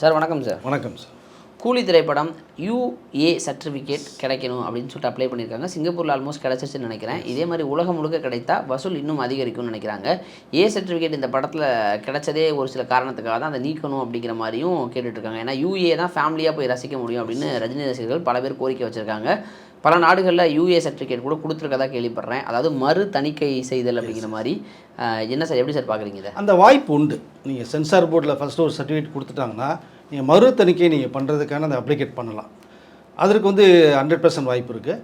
Sir வணக்கம் sir. வணக்கம் sir. கூலி திரைப்படம் UA சர்டிஃபிகேட் கிடைக்கணும் அப்படின்னு சொல்லிட்டு அப்ளை பண்ணியிருக்காங்க. சிங்கப்பூரில் ஆல்மோஸ்ட் கிடச்சிருச்சுன்னு நினைக்கிறேன். இதே மாதிரி உலகம் முழுக்க கிடைத்தா வசூல் இன்னும் அதிகரிக்கும்னு நினைக்கிறாங்க. A சர்டிஃபிகேட் இந்த படத்தில் கிடைச்சதே ஒரு சில காரணத்துக்காக தான் அதை நீக்கணும் அப்படிங்கிற மாதிரியும் கேட்டுட்ருக்காங்க. ஏன்னா UA தான் ஃபேமிலியாக போய் ரசிக்க முடியும் அப்படின்னு ரஜினி ரசிகர்கள் பல பேர் கோரிக்கை வச்சுருக்காங்க. பல நாடுகளில் UA சர்டிஃபிகேட் கூட கொடுத்துருக்கதா கேள்விப்படுறேன். அதாவது மறு தணிக்கை செய்தல் அப்படிங்கிற மாதிரி. என்ன சார், எப்படி சார் பார்க்குறீங்க இதை? அந்த வாய்ப்பு உண்டு. நீங்கள் சென்சார் போர்டில் ஃபஸ்ட்டு ஒரு சர்டிஃபிகேட் கொடுத்துட்டாங்கன்னா நீங்கள் மறு தணிக்கை நீங்கள் பண்ணுறதுக்கான அந்த அப்ளிகேட் பண்ணலாம். அதற்கு 100% வாய்ப்பு இருக்குது.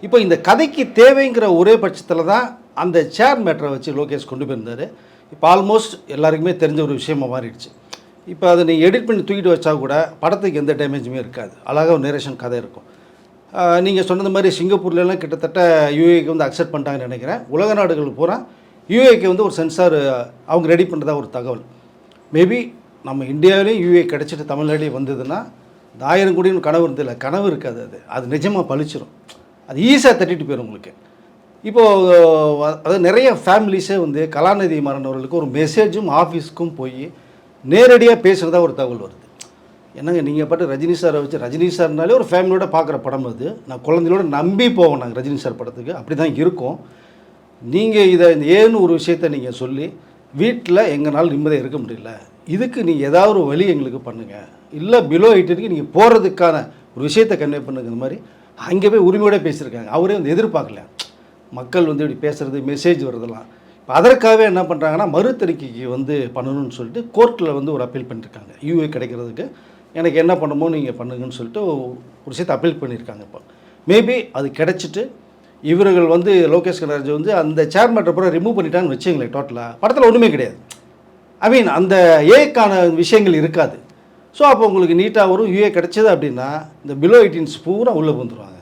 இப்போ இந்த கதைக்கு தேவைங்கிற ஒரே பட்சத்தில் தான் அந்த சேர் மேட்டரை வச்சு லோகேஷ் கொண்டு போயிருந்தார். இப்போ ஆல்மோஸ்ட் எல்லாருக்குமே தெரிஞ்ச ஒரு விஷயமா மாறிடுச்சு. இப்போ அதை நீங்கள் எடிட் பண்ணி தூக்கிட்டு வச்சா கூட படத்துக்கு எந்த டேமேஜுமே இருக்காது. அழகாக ஒரு நேரேஷன் கதை இருக்கும். நீங்கள் சொன்னது மாதிரி சிங்கப்பூர்லாம் கிட்டத்தட்ட UAக்கு அக்செப்ட் பண்ணிட்டாங்கன்னு நினைக்கிறேன். உலக நாடுகளுக்கு பூரா UAக்கு ஒரு சென்சார் அவங்க ரெடி பண்ணுறதா ஒரு தகவல். மேபி நம்ம இந்தியாவிலேயும் UA கிடச்சிட்டு தமிழ்நாட்டிலே வந்ததுன்னா இந்த 1000 கோடின்னு கனவு இருந்தில்ல, கனவு இருக்காது. அது நிஜமாக பழிச்சிடும். அது ஈஸியாக தட்டிட்டு போயிடும் உங்களுக்கு. இப்போது அது நிறைய ஃபேமிலிஸே கலாநிதி மாறனவர்களுக்கு ஒரு மெசேஜும் ஆஃபீஸுக்கும் போய் நேரடியாக பேசுகிறதா ஒரு தகவல் வருது. என்னங்க நீங்கள் பாட்டு ரஜினி சாரை வச்சு, ரஜினி சார்னாலே ஒரு ஃபேமிலியோட பார்க்குற படம் அது. நான் குழந்தையோட நம்பி போவேன் நாங்கள் ரஜினி சார் படத்துக்கு. அப்படி தான் இருக்கும். நீங்கள் இதை ஏன்னு ஒரு விஷயத்தை நீங்கள் சொல்லி வீட்டில் எங்களால் நிம்மதியாக இருக்க முடியல, இதுக்கு நீங்கள் ஏதாவது ஒரு வழி எங்களுக்கு பண்ணுங்கள், இல்லை பிலோ 18 நீங்கள் போகிறதுக்கான ஒரு விஷயத்தை கன்வே பண்ணுங்கிற மாதிரி அங்கே போய் உரிமையோட பேசியிருக்காங்க. அவரே எதிர்பார்க்கல மக்கள் இப்படி பேசுகிறது, மெசேஜ் வருதெல்லாம். இப்போ அதற்காகவே என்ன பண்ணுறாங்கன்னா மறுதணிக்கைக்கு பண்ணணும்னு சொல்லிட்டு கோர்ட்டில் ஒரு அப்பீல் பண்ணியிருக்காங்க. UA கிடைக்கிறதுக்கு எனக்கு என்ன பண்ணுமோ நீங்கள் பண்ணுங்கன்னு சொல்லிட்டு ஒரு விஷயத்தை அப்பீல் பண்ணியிருக்காங்க. இப்போ மேபி அது கிடச்சிட்டு இவர்கள் லோகேஷ் கனகராஜ் அந்த சேர்மேட்டை பூரா ரிமூவ் பண்ணிட்டாங்கன்னு வச்சுங்களேன். டோட்டலாக படத்தில் ஒன்றுமே கிடையாது. அந்த ஏக்கான விஷயங்கள் இருக்காது. ஸோ அப்போ உங்களுக்கு நீட்டாக வரும். UA கிடைச்சது அப்படின்னா இந்த பிலோ 18 பூரா உள்ளே பூந்துருவாங்க.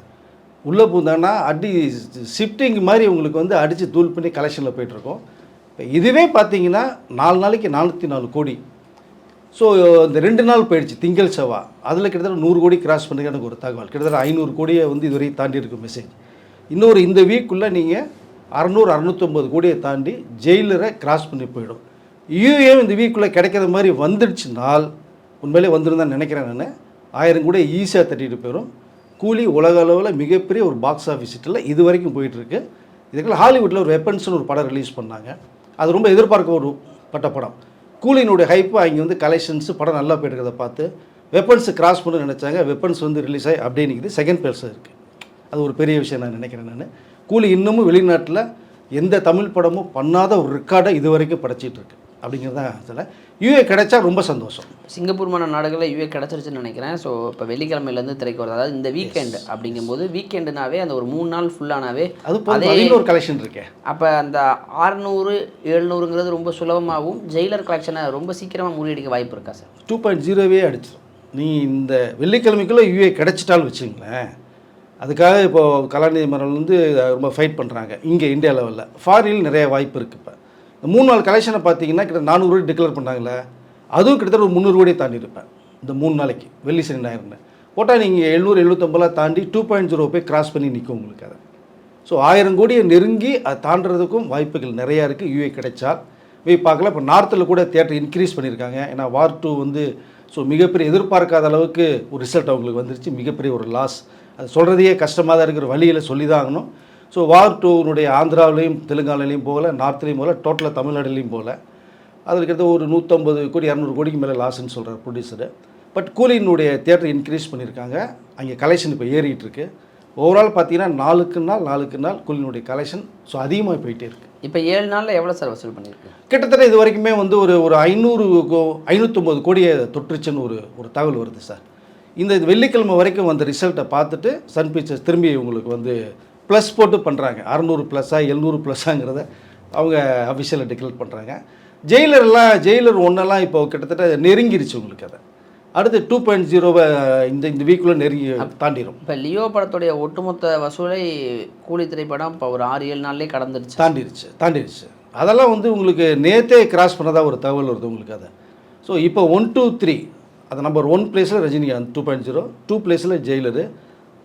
உள்ளே பூந்தாங்கன்னா ஷிஃப்டிங் மாதிரி உங்களுக்கு அடித்து தூள் பண்ணி கலெக்ஷனில் போய்ட்டுருக்கோம். இப்போ இதுவே பார்த்தீங்கன்னா 4 நாளைக்கு 404 கோடி. ஸோ இந்த 2 நாள் போயிடுச்சு, திங்கள் செவ்வாய். அதில் கிட்டத்தட்ட 100 கோடி கிராஸ் பண்ணுங்க எனக்கு ஒரு தகவல். கிட்டத்தட்ட 500 கோடியை இதுவரை தாண்டி இருக்கும் மெசேஜ். இன்னொரு இந்த வீக்குள்ளே நீங்கள் 600-650 கோடியை தாண்டி ஜெயிலரை கிராஸ் பண்ணி போயிடும். UA இந்த வீக்குள்ளே கிடைக்கிற மாதிரி வந்துடுச்சுனால் உண்மையிலே வந்துருந்தான் நினைக்கிறேன் நான். 1000 கோடியை ஈஸியாக தட்டிட்டு போயிடும். கூலி உலக அளவில் மிகப்பெரிய ஒரு பாக்ஸ் ஆஃபீஸ் ஹிட்டில் இது வரைக்கும் போயிட்டுருக்கு. இதுக்கெல்லாம் ஹாலிவுட்டில் ஒரு வெப்பன்ஸ்னு ஒரு படம் ரிலீஸ் பண்ணாங்க. அது ரொம்ப எதிர்பார்க்கப்பட்ட படம். கூலினுடைய ஹைப்பு அங்கே கலெக்ஷன்ஸு படம் நல்லா போய்ட்டுருக்கிறத பார்த்து வெப்பன்ஸு கிராஸ் பண்ணு நினச்சாங்க. வெப்பன்ஸ் ரிலீஸ் ஆகி அப்படியே நிற்கிது, செகண்ட் பிளேஸில் இருக்குது. அது ஒரு பெரிய விஷயம் நான் நினைக்கிறேன் நான். கூலி இன்னமும் வெளிநாட்டில் எந்த தமிழ் படமும் பண்ணாத ஒரு ரெக்கார்டை இது வரைக்கும் படைச்சிட்ருக்கு அப்படிங்கிறதான் சொல்ல. UA கிடைச்சா ரொம்ப சந்தோஷம். சிங்கப்பூர் மான நாடுகளில் UA கிடச்சிருச்சுன்னு நினைக்கிறேன். ஸோ இப்போ வெள்ளிக்கிழமையிலேருந்து திரைக்கு வருது. அதாவது இந்த வீக்கெண்டு அப்படிங்கும்போது வீக்கெண்டுனாவே அந்த ஒரு 3 நாள் ஃபுல்லானாவே அதே ஒரு கலெக்ஷன் இருக்கேன். அப்போ அந்த 600-700ங்கிறது ரொம்ப சுலபமாகவும் ஜெயிலர் கலெக்ஷனை ரொம்ப சீக்கிரமாக முறியடிக்க வாய்ப்பு இருக்கா சார்? 2.0வே அடிச்சிடும். நீ இந்த வெள்ளிக்கிழமைக்குள்ளே UA கிடச்சிட்டாலும் வச்சுங்களேன். அதுக்காக இப்போது கலாநிதி மாறன் ரொம்ப ஃபைட் பண்ணுறாங்க இங்கே இந்தியா லெவலில். ஃபாரினில் நிறைய வாய்ப்பு இருக்குது. இப்போ இந்த 3 நாள் கலெக்ஷனை பார்த்தீங்கன்னா கிட்ட 400 கோடி டிக்ளேர் பண்ணாங்களே, அதுவும் கிட்டத்தட்ட ஒரு 300 கோடியை தாண்டி இருப்பேன் இந்த 3 நாளைக்கு. வெள்ளி சனி ஞாயிறுன்னு போட்டால் நீங்கள் 700-750 தாண்டி 2.0 போய் கிராஸ் பண்ணி நிற்கும் உங்களுக்கு அதை. ஸோ 1000 கோடியை நெருங்கி அதை தாண்டறதுக்கும் வாய்ப்புகள் நிறையா இருக்குது. UA கிடைச்சால் போய் பார்க்கலாம். இப்போ நார்த்தில் கூட தியேட்டர் இன்க்ரீஸ் பண்ணியிருக்காங்க. ஏன்னா வார் 2 ஸோ மிகப்பெரிய எதிர்பார்க்காத அளவுக்கு ஒரு ரிசல்ட் அவங்களுக்கு வந்துருச்சு. மிகப்பெரிய ஒரு லாஸ். அது சொல்கிறதையே கஷ்டமாக தான் இருக்கிற வழியில் சொல்லி தான் ஆகணும். ஸோ வார் 2 ஆந்திராவிலையும் தெலுங்கானாலையும் போகல, நார்த்லேயும் போகல, டோட்டலாக தமிழ்நாடுலேயும் போகல. அதில் கிட்ட ஒரு 150 கோடி 200 கோடிக்கு மேலே லாஸ்ன்னு சொல்கிறார் ப்ரொடியூசரு. பட் கூலியினுடைய தியேட்டர் இன்க்ரீஸ் பண்ணியிருக்காங்க. அங்கே கலெக்ஷன் இப்போ ஏறிட்டு இருக்கு. ஓவரால் பார்த்தீங்கன்னா நாளுக்கு நாள் கூலியினுடைய கலெக்ஷன் ஸோ அதிகமாக போயிட்டே இருக்குது. இப்போ 7 நாளில் எவ்வளோ சார் வசூல் பண்ணியிருக்கு? கிட்டத்தட்ட இது வரைக்குமே ஒரு 550 கோடியை தொற்றுச்சுன்னு ஒரு தகவல் வருது சார். இந்த வெள்ளிக்கிழமை வரைக்கும் ரிசல்ட்டை பார்த்துட்டு சன் பிக்சர்ஸ் திரும்பி உங்களுக்கு ப்ளஸ் போட்டு பண்ணுறாங்க. 600 ப்ளஸ்ஸா 700 ப்ளஸ்ஸாங்கிறத அவங்க அஃபிஷியலாக டிக்ளேர் பண்ணுறாங்க. ஜெயிலர் 1 இப்போ கிட்டத்தட்ட நெருங்கிருச்சு உங்களுக்கு. அதை அடுத்து 2.0 இந்த வீக்குள்ளே நெருங்கி தாண்டிடும். இப்போ லியோ படத்துடைய ஒட்டுமொத்த வசூலை கூலி திரைப்படம் இப்போ ஒரு 6-7 நாள்லேயே தாண்டிடுச்சு. அதெல்லாம் உங்களுக்கு நேற்றே கிராஸ் பண்ணதாக ஒரு தகவல் வருது உங்களுக்கு. அதை ஸோ இப்போ 1, 2, 3 அது நம்பர் 1 பிளேஸில் ரஜினிகாந்த் 2.0, 2 பிளேஸில் ஜெயிலரு,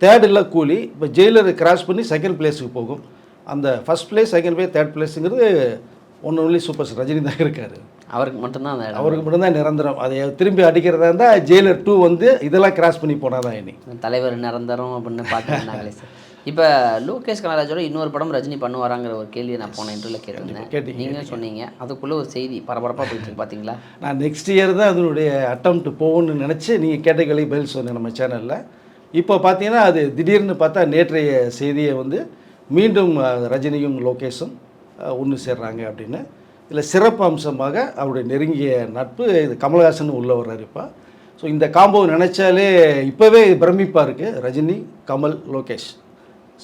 3rd கூலி. இப்போ ஜெயிலரை கிராஸ் பண்ணி செகண்ட் பிளேஸுக்கு போகும். அந்த first place, second place, 3rd பிளேஸுங்கிறது ஒன்லி சூப்பர் ஸ்டார் ரஜினி தான் இருக்கார். அவருக்கு மட்டும்தான் அந்த இடம். அவருக்கு மட்டும்தான் நிரந்தரம். அதை திரும்பி அடிக்கிறதா இருந்தால் ஜெயிலர் 2 வந்து இதெல்லாம் கிராஸ் பண்ணி போனால் தான் இனி தலைவர் நிரந்தரம் அப்படின்னு பார்த்துருந்தாங்களே சார். இப்போ லோகேஷ் கனகராஜோட இன்னொரு படம் ரஜினி பண்ணுவாராங்கிற ஒரு கேள்வியை நான் போன இன்டர்வியூல கேட்டிருந்தேன். நீங்கள் சொன்னீங்க அதுக்குள்ளே ஒரு செய்தி பரபரப்பாக போயிட்டு இருக்கு பார்த்தீங்களா? நான் நெக்ஸ்ட் இயர் தான் அதனுடைய அட்டம்ப்ட் போகணும்னு நினச்சி நீங்கள் கேட்ட கேள்வி பதில் சொன்னேன் நம்ம சேனலில். இப்போ பார்த்தீங்கன்னா அது திடீர்னு பார்த்தா நேற்றைய செய்தியை வந்து மீண்டும் ரஜினியும் லோகேஷும் ஒன்று சேர்றாங்க அப்படின்னு. இதில் சிறப்பு அம்சமாக அவருடைய நெருங்கிய நட்பு இது கமல்ஹாசன் உள்ளே வர்றாரு இப்போ. ஸோ இந்த காம்போ நினச்சாலே இப்போவே பிரமிப்பாக இருக்குது. ரஜினி, கமல், லோகேஷ்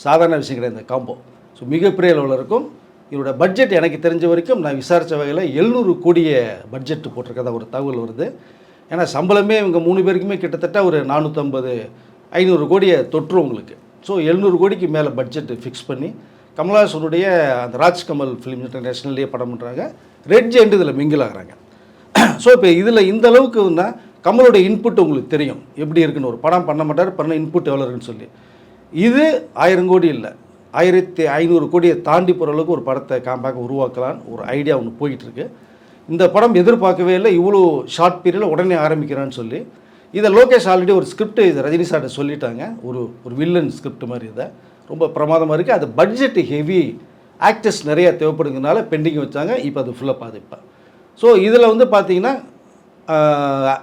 சாதாரண விஷயம் கிடையாது இந்த காம்போ. ஸோ மிகப்பெரிய அளவில் இருக்கும். இவரோட பட்ஜெட் எனக்கு தெரிஞ்ச வரைக்கும் நான் விசாரித்த வகையில் 700 கோடிய பட்ஜெட் போட்டிருக்கதா ஒரு தகவல் வருது. ஏன்னா சம்பளமே இவங்க 3 பேருக்குமே கிட்டத்தட்ட ஒரு 450-500 கோடியை தொற்றும் உங்களுக்கு. ஸோ 700 கோடிக்கு மேலே பட்ஜெட் ஃபிக்ஸ் பண்ணி கமல்ஹாசனுடைய அந்த ராஜ்கமல் ஃபிலிம் இன்டர்நேஷ்னல்லையே படம் பண்ணுறாங்க. ரெட் ஜெயண்ட் இதில் மிங்கிள் ஆகிறாங்க. ஸோ இப்போ இதில் இந்த அளவுக்குன்னா கமலோடைய இன்புட் உங்களுக்கு தெரியும் எப்படி இருக்குன்னு. ஒரு படம் பண்ண மாட்டார், பண்ண இன்புட் எவ்வளோ இருக்குன்னு சொல்லி. இது 1000 கோடி இல்லை, 1500 கோடியை தாண்டி போகிற அளவுக்கு ஒரு படத்தை காம்பாக உருவாக்கலான்னு ஒரு ஐடியா ஒன்று போயிட்டுருக்கு. இந்த படம் எதிர்பார்க்கவே இல்லை இவ்வளோ ஷார்ட் பீரியடில் உடனே ஆரம்பிக்கிறான்னு சொல்லி. இதை லோகேஷ் ஆல்ரெடி ஒரு ஸ்கிரிப்ட் இது ரஜினி சார்ட்ட சொல்லிட்டாங்க. ஒரு வில்லன் ஸ்கிரிப்ட் மாதிரி இதை ரொம்ப பிரமாதமாக இருக்குது. அது பட்ஜெட் ஹெவி, ஆக்டர்ஸ் நிறையா தேவைப்படுங்கிறதுனால பெண்டிங் வச்சாங்க. இப்போ அது ஃபுல்லாக பாதிப்பேன். ஸோ இதில் வந்து பார்த்தீங்கன்னா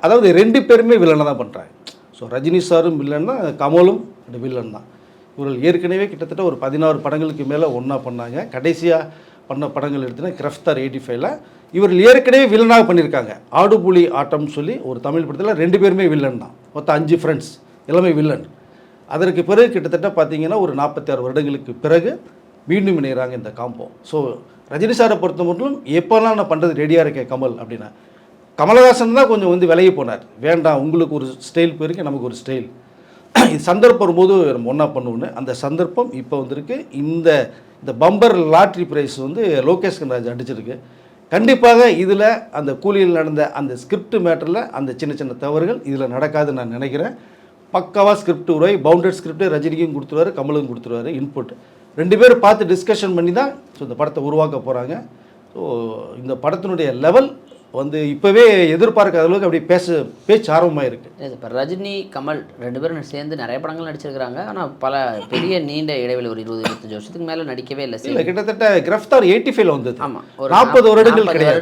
அதாவது 2 பேருமே வில்லனை தான் பண்ணுறாங்க. ஸோ ரஜினி சாரும் வில்லன் தான், கமலும் வில்லன் தான். இவர்கள் ஏற்கனவே கிட்டத்தட்ட ஒரு 16 படங்களுக்கு மேலே ஒன்றா பண்ணாங்க. கடைசியாக பண்ண படங்கள் எடுத்துனா கிரஃப்தார் 85ல் இவர்கள் ஏற்கனவே வில்லனாக பண்ணியிருக்காங்க. ஆடுபுலி ஆட்டம்னு சொல்லி ஒரு தமிழ் படத்தில் 2 பேருமே வில்லன் தான். மொத்தம் 5 ஃப்ரெண்ட்ஸ் எல்லாமே வில்லன். அதற்கு பிறகு கிட்டத்தட்ட பார்த்தீங்கன்னா ஒரு 46 வருடங்களுக்கு பிறகு மீண்டும் இணைகிறாங்க இந்த காம்போ. ஸோ ரஜினி சாரை பொறுத்த மட்டும் எப்போல்லாம் நான் பண்ணுறது ரெடியாக இருக்கேன் கமல் அப்படின்னா, கமலஹாசன் தான் கொஞ்சம் வந்து விலகி போனார். வேண்டாம், உங்களுக்கு ஒரு ஸ்டைல் போயிருக்கு, நமக்கு ஒரு ஸ்டைல், இது சந்தர்ப்பம் வரும்போது நம்ம ஒன்றா பண்ணுவோன்னு. அந்த சந்தர்ப்பம் இப்போ வந்திருக்கு. இந்த பம்பர் லாட்ரி ப்ரைஸ் வந்து லோகேஷ் கனகராஜ் அடிச்சிருக்கு. கண்டிப்பாக இதில் அந்த கூலியில் நடந்த அந்த ஸ்கிரிப்ட் மேட்டரில் அந்த சின்ன சின்ன தவறுகள் இதில் நடக்காதுன்னு நான் நினைக்கிறேன். பக்காவாக ஸ்கிரிப்ட் உருவாய் பவுண்டட் ஸ்கிரிப்ட் ரஜினிக்கும் கொடுத்துருவாரு, கமலுக்கும் கொடுத்துருவாரு. இன்புட் 2 பேரும் பார்த்து டிஸ்கஷன் பண்ணி தான் ஸோ இந்த படத்தை உருவாக்க போகிறாங்க. ஸோ இந்த படத்தினுடைய லெவல் வந்து இப்போவே எதிர்பார்க்காத அளவுக்கு அப்படி பேச்சு ஆர்வமாக இருக்குது. இப்போ ரஜினி, கமல் 2 பேரும் சேர்ந்து நிறைய படங்கள் நடிச்சிருக்கிறாங்க. ஆனால் பல பெரிய நீண்ட இடைவெளி ஒரு 20-25 வருஷத்துக்கு மேலே நடிக்கவே இல்லை. இல்லை, கிட்டத்தட்ட கிரஃப்தார் 85ல் வந்தது. ஆமாம், ஒரு 40 வருடங்கள் கிடையாது.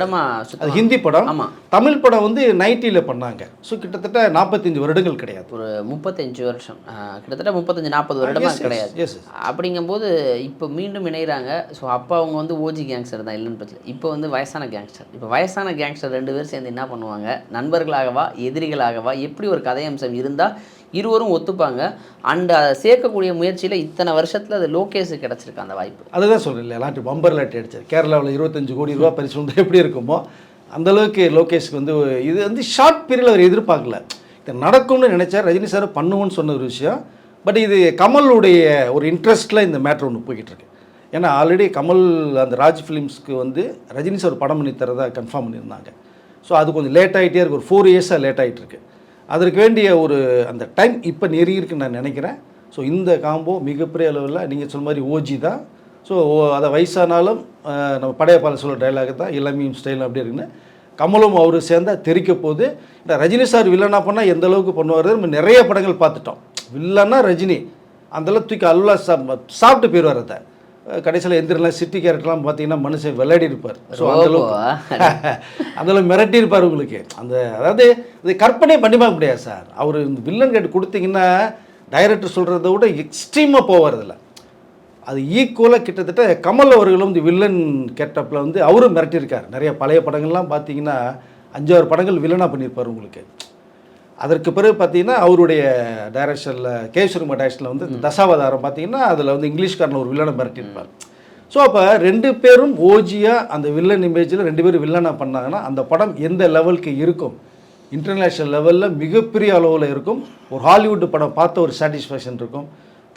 அது ஹிந்தி படம். ஆமாம், தமிழ் படம் வந்து 90ல் பண்ணாங்க. ஸோ கிட்டத்தட்ட 45 வருடங்கள் கிடையாது. ஒரு 35 வருஷம், கிட்டத்தட்ட 35-40 வருடமாக கிடையாது. அப்படிங்கும்போது இப்போ மீண்டும் இணைகிறாங்க. ஸோ அப்போ அவங்க வந்து ஓஜி கேங்ஸ்டர் தான், இல்லைன்னு பிரச்சனை. இப்போ வந்து வயசான கேங்ஸ்டர். இப்போ வயசான கேங்ஸ்டர் 2 பேர் சேர்ந்து என்ன பண்ணுவாங்க, நண்பர்களாகவா எதிரிகளாகவா, எப்படி ஒரு கதை அம்சம் இருந்தால் இருவரும் ஒத்துப்பாங்க. அண்ட் அதை சேர்க்கக்கூடிய முயற்சியில் இத்தனை வருஷத்தில் அது லோகேஷுக்கு கிடச்சிருக்கு அந்த வாய்ப்பு. அதுதான் சொல்கிறேன் இல்லையா, லாட்டி பம்பர் லாட்டி அடிச்சார். கேரளாவில் 25 கோடி ரூபா பரிசு வந்து எப்படி இருக்குமோ அந்தளவுக்கு லோகேஷ்க்கு வந்து இது வந்து ஷார்ட் பீரியடில் அவர் எதிர்பார்க்கல. இது நடக்கும்னு நினச்சார். ரஜினி சார் பண்ணுவோன்னு சொன்ன ஒரு விஷயம். பட் இது கமலுடைய ஒரு இன்ட்ரெஸ்ட்டில் இந்த மேட்ரு ஒன்று போய்கிட்டு இருக்கு. ஏன்னா ஆல்ரெடி கமல் அந்த ராஜ் ஃபிலிம்ஸ்க்கு வந்து ரஜினி சார் படம் பண்ணி தரதா கன்ஃபார்ம் பண்ணியிருந்தாங்க. ஸோ அது கொஞ்சம் லேட் ஆகிட்டே இருக்குது. ஒரு 4 இயர்ஸாக லேட் ஆகிட்டுருக்கு. அதற்கு வேண்டிய ஒரு அந்த டைம் இப்போ நெருங்கியிருக்குன்னு நான் நினைக்கிறேன். ஸோ இந்த காம்போ மிகப்பெரிய அளவில் நீங்கள் சொன்ன மாதிரி ஓஜி தான். ஸோ அதை வயசானாலும் நம்ம படையப்பால சொல்ல டைலாக் தான், இளமையும் ஸ்டைலும் அப்படி இருக்குன்னு. கமலும் அவர் சேர்ந்தால் தெரிக்க போகுது. இந்த ரஜினி சார் வில்லனா பண்ணால் எந்த அளவுக்கு பண்ணுவார் நம்ம நிறைய படங்கள் பார்த்துட்டோம். வில்லன்னா ரஜினி அந்தளவுக்கு தூக்கி அல்வா சாப்பிட்டு போயிடுவார். அதை கடைசியில் எந்திரலாம் சிட்டி கேரக்டர்லாம் பார்த்தீங்கன்னா மனுஷன் விளையாடி இருப்பார். ஸோ அந்தளவுக்கு மிரட்டி இருப்பார் உங்களுக்கு. அதாவது இது கற்பனை பண்ணி பார்க்க முடியாது சார். அவர் இந்த வில்லன் கேட்டு கொடுத்தீங்கன்னா டைரக்டர் சொல்கிறத விட எக்ஸ்ட்ரீமாக போவார்தில்ல. அது ஈக்குவலாக கிட்டத்தட்ட கமல் அவர்களும் இந்த வில்லன் கேட்டப்பில் வந்து அவரும் மிரட்டியிருக்கார். நிறைய பழைய படங்கள்லாம் பார்த்தீங்கன்னா 5-6 படங்கள் வில்லனாக பண்ணியிருப்பார் உங்களுக்கு. அதற்கு பிறகு பார்த்தீங்கன்னா அவருடைய டைரக்ஷனில் கேஸ்வரமா டைரக்ஷனில் வந்து தசாவதாரம் பார்த்தீங்கன்னா அதில் வந்து இங்கிலீஷ்காரன் ஒரு வில்லனை மிரட்டியிருப்பார். ஸோ அப்போ 2 பேரும் ஓஜியாக அந்த வில்லன் இமேஜில் 2 பேரும் வில்லனாக பண்ணாங்கன்னா அந்த படம் எந்த லெவலுக்கு இருக்கும், இன்டர்நேஷ்னல் லெவலில் மிகப்பெரிய அளவில் இருக்கும். ஒரு ஹாலிவுட் படம் பார்த்த ஒரு சாட்டிஸ்ஃபேக்ஷன் இருக்கும்.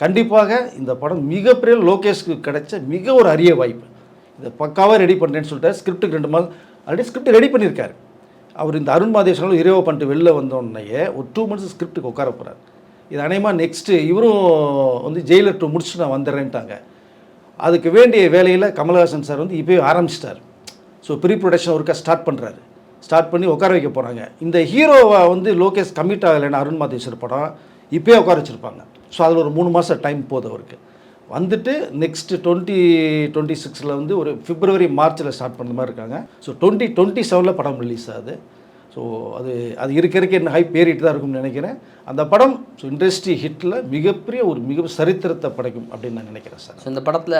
கண்டிப்பாக இந்த படம் மிகப்பெரிய லோகேஷ்க்கு கிடைச்ச மிக ஒரு அரிய வாய்ப்பு. இதை பக்காவாக ரெடி பண்ணுறேன்னு சொல்லிட்டார். ஸ்கிரிப்டுக்கு 2 மாதம் ஆல்ரெடி ஸ்கிரிப்ட் ரெடி பண்ணியிருக்காரு. அவர் இந்த அருண் மாதேஸ்வரனும் இரவு பண்ணிட்டு வெளில வந்தோடனே ஒரு 2 months ஸ்கிரிப்டுக்கு உட்கார போகிறார். இது அநேகமாக நெக்ஸ்ட்டு இவரும் வந்து ஜெயிலர் 2 முடிச்சுட்டு நான் வந்துடுறேன்ட்டாங்க. அதுக்கு வேண்டிய வேலையில் கமல்ஹாசன் சார் வந்து இப்போயே ஆரம்பிச்சிட்டார். ஸோ ப்ரீ ப்ரொடக்ஷன் ஒர்க்காக ஸ்டார்ட் பண்ணுறாரு. ஸ்டார்ட் பண்ணி உட்கார வைக்க போகிறாங்க. இந்த ஹீரோவை வந்து லோகேஷ் கமிட் ஆகலைன்னா அருண் மாதேஸ்வர் படம் இப்போயே உட்கார வச்சுருப்பாங்க. ஸோ அதில் ஒரு 3 மாதம் டைம் போகுது அவருக்கு. வந்துட்டு நெக்ஸ்ட்டு 2026 வந்து ஒரு பிப்ரவரி மார்ச்சில் ஸ்டார்ட் பண்ணுற மாதிரி இருக்காங்க. ஸோ 2027 படம் ரிலீஸ் ஆகுது. ஸோ அது இருக்க என்ன ஹைப் ஏறிட்டு தான் இருக்கும்னு நினைக்கிறேன். அந்த படம் ஸோ இண்டஸ்ட்ரி ஹிட்டில் மிகப்பெரிய மிக சரித்திரத்தை படைக்கும் அப்படின்னு நான் நினைக்கிறேன் சார். ஸோ இந்த படத்தில்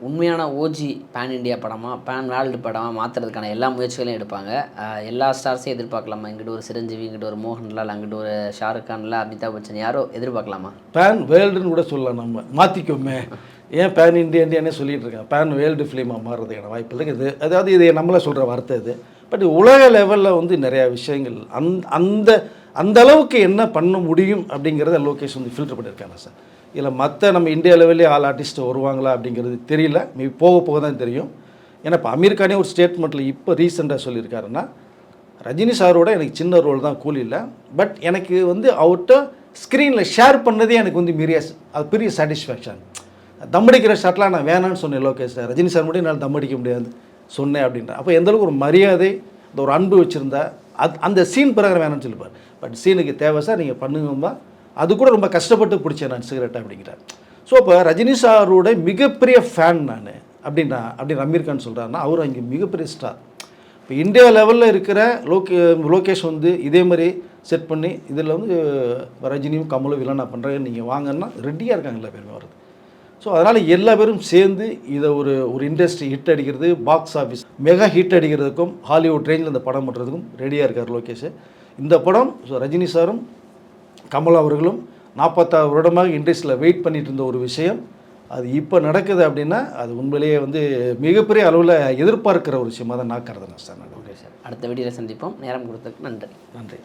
உண்மையான ஓஜி பேன் இண்டியா படமாக பேன் வேர்ல்டு படமாக மாற்றுறதுக்கான எல்லா முயற்சிகளையும் எடுப்பாங்க. எல்லா ஸ்டார்ஸையும் எதிர்பார்க்கலாமா? இங்கிட்ட ஒரு சிரஞ்சீவி, இங்கிட்ட ஒரு மோகன்லால், அங்கிட்ட ஒரு ஷாருக் கான்ல, அமிதாப் பச்சன், யாரோ எதிர்பார்க்கலாமா? பேன் வேர்ல்டுன்னு கூட சொல்லலாம், நம்ம மாற்றிக்கோமே. ஏன் பேன் இண்டியானே சொல்லிகிட்டு இருக்கேன். பேன் வேர்ல்டு ஃபிலிமாக மாறுறதுக்கான வாய்ப்பு இருக்குது. அதாவது இது நம்மளே சொல்கிற வார்த்தை இது. பட் உலக லெவலில் வந்து நிறையா விஷயங்கள் அந்த அளவுக்கு என்ன பண்ண முடியும் அப்படிங்கிறத லோகேஷ் வந்து ஃபில்டர் பண்ணியிருக்காங்க சார். இதில் மற்ற நம்ம இந்தியா லெவல்லே ஆல் ஆர்டிஸ்ட் வருவாங்களா அப்படிங்கிறது தெரியல. மேபி போக தான் தெரியும். ஏன்னா இப்போ அமீர் கானே ஒரு ஸ்டேட்மெண்ட்டில் இப்போ ரீசெண்டாக சொல்லியிருக்காருன்னா, ரஜினி சாரோட எனக்கு சின்ன ரோல் தான் கூலி இல்லை, பட் எனக்கு வந்து அவர்கிட்ட ஸ்க்ரீனில் ஷேர் பண்ணதே எனக்கு வந்து அது பெரிய சாட்டிஸ்ஃபேக்ஷன். தம்மடிக்கிற ஷாட்லாம் நான் வேணான்னு சொன்னேன் லோகேஷ் சார். ரஜினி சார் மட்டும் என்னால் தம்மடிக்க முடியாது சொன்னேன் அப்படின்ற. அப்போ எந்தளவுக்கு ஒரு மரியாதை, ஒரு அன்பு வச்சுருந்தா அந்த சீன் பிறகு வேணாம்னு சொல்லிப்பார். பட் சீனுக்கு தேவை சார், நீங்கள் பண்ணுங்கம்மா. அது கூட ரொம்ப கஷ்டப்பட்டு பிடிச்சேன் நான் சிகரெட் அப்படிங்கிறார். ஸோ இப்போ ரஜினி சாரோட மிகப்பெரிய ஃபேன் நான் அப்படின்னு அமீர் கான் சொல்கிறாருன்னா, அவர் அங்கே மிகப்பெரிய ஸ்டார். இப்போ இந்தியா லெவலில் இருக்கிற லோகேஷ் வந்து இதே மாதிரி செட் பண்ணி இதில் வந்து ரஜினியும் கமலும் வில்லனா பண்ணுறேன், நீங்கள் வாங்கன்னா ரெடியாக இருக்காங்க எல்லா பேருமே வருது. ஸோ அதனால் எல்லா பேரும் சேர்ந்து இதை ஒரு இண்டஸ்ட்ரி ஹிட் அடிக்கிறது, பாக்ஸ் ஆஃபீஸ் மெகா ஹிட் அடிக்கிறதுக்கும் ஹாலிவுட் ரேஞ்சில் இந்த படம் பண்ணுறதுக்கும் ரெடியாக இருக்கார் லோகேஷ். இந்த படம் ஸோ ரஜினி சாரும் கமல் அவர்களும் 46 வருடமாக இண்டஸ்ட்ரியில் வெயிட் பண்ணிட்டு இருந்த ஒரு விஷயம், அது இப்போ நடக்குது அப்படின்னா அது உண்மையிலேயே வந்து மிகப்பெரிய அளவில் எதிர்பார்க்கிற ஒரு விஷயமாக தான் நான் கருதுனேன் சார். ஓகே சார், அடுத்த வீடியோவில் சந்திப்போம். நேரம் கொடுத்ததுக்கு நன்றி. நன்றி.